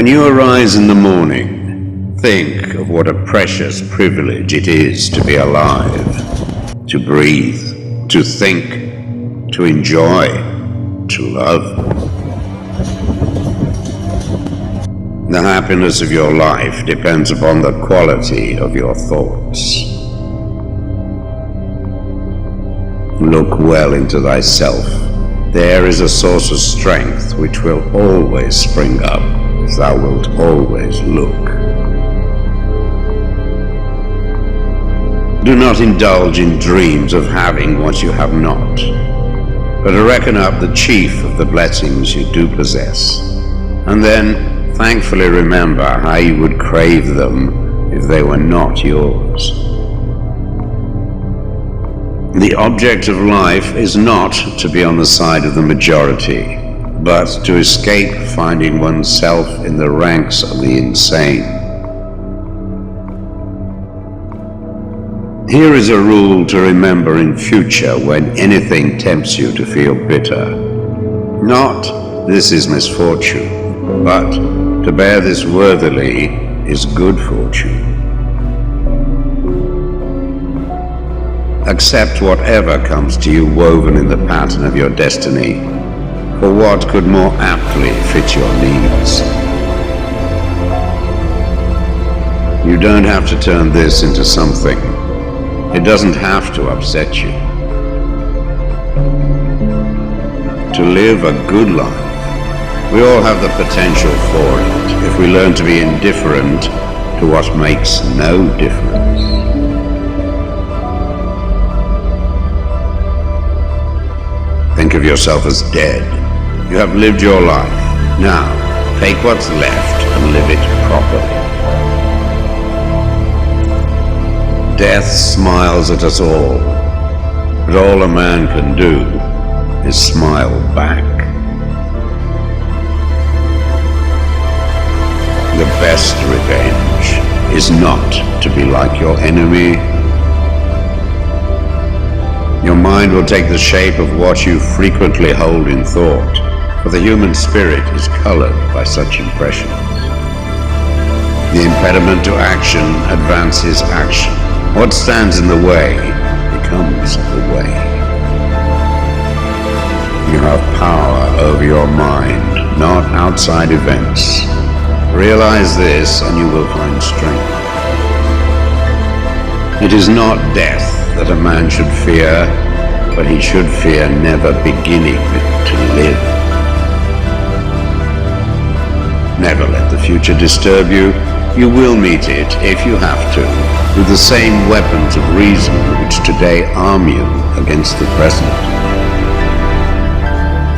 When you arise in the morning, think of what a precious privilege it is to be alive, to breathe, to think, to enjoy, to love. The happiness of your life depends upon the quality of your thoughts. Look well into thyself. There is a source of strength which will always spring up if thou wilt always look. Do not indulge in dreams of having what you have not, but reckon up the chief of the blessings you do possess, and then thankfully remember how you would crave them if they were not yours. The object of life is not to be on the side of the majority, but to escape finding oneself in the ranks of the insane. Here is a rule to remember in future when anything tempts you to feel bitter. Not, this is misfortune, but to bear this worthily is good fortune. Accept whatever comes to you woven in the pattern of your destiny, for what could more aptly fit your needs? You don't have to turn this into something. It doesn't have to upset you. To live a good life, we all have the potential for it if we learn to be indifferent to what makes no difference. Think of yourself as dead. You have lived your life. Now, take what's left and live it properly. Death smiles at us all, but all a man can do is smile back. The best revenge is not to be like your enemy. Your mind will take the shape of what you frequently hold in thought, for the human spirit is colored by such impressions. The impediment to action advances action. What stands in the way becomes the way. You have power over your mind, not outside events. Realize this and you will find strength. It is not death that a man should fear, but he should fear never beginning to live. Never let the future disturb you. You will meet it, if you have to, with the same weapons of reason which today arm you against the present.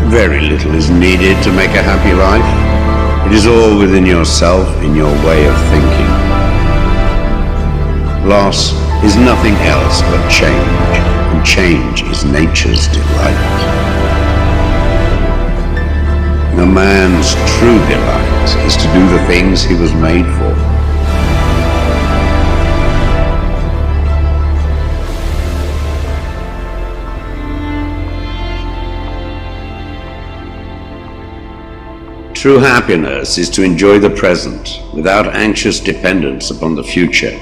Very little is needed to make a happy life. It is all within yourself, in your way of thinking. Loss is nothing else but change, and change is nature's delight. A man's true delight is to do the things he was made for. True happiness is to enjoy the present without anxious dependence upon the future.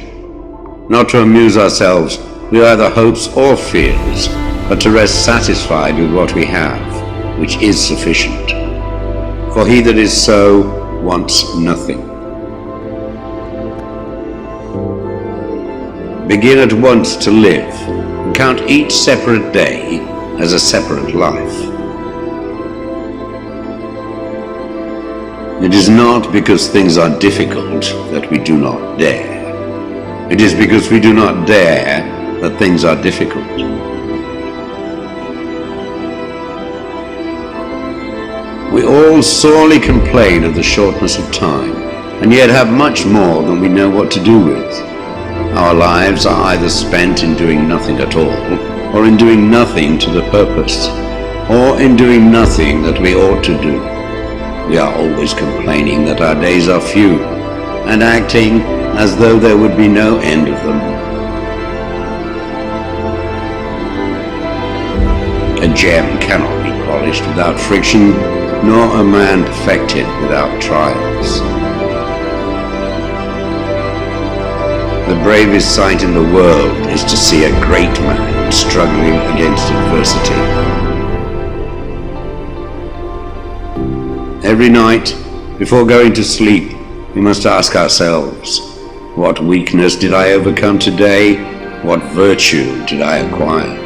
Not to amuse ourselves with either hopes or fears, but to rest satisfied with what we have, which is sufficient. For he that is so wants nothing. Begin at once to live, and count each separate day as a separate life. It is not because things are difficult that we do not dare. It is because we do not dare that things are difficult. We all sorely complain of the shortness of time, and yet have much more than we know what to do with. Our lives are either spent in doing nothing at all, or in doing nothing to the purpose, or in doing nothing that we ought to do. We are always complaining that our days are few, and acting as though there would be no end of them. A gem cannot be polished without friction, nor a man perfected without trials. The bravest sight in the world is to see a great man struggling against adversity. Every night, before going to sleep, we must ask ourselves, what weakness did I overcome today? What virtue did I acquire?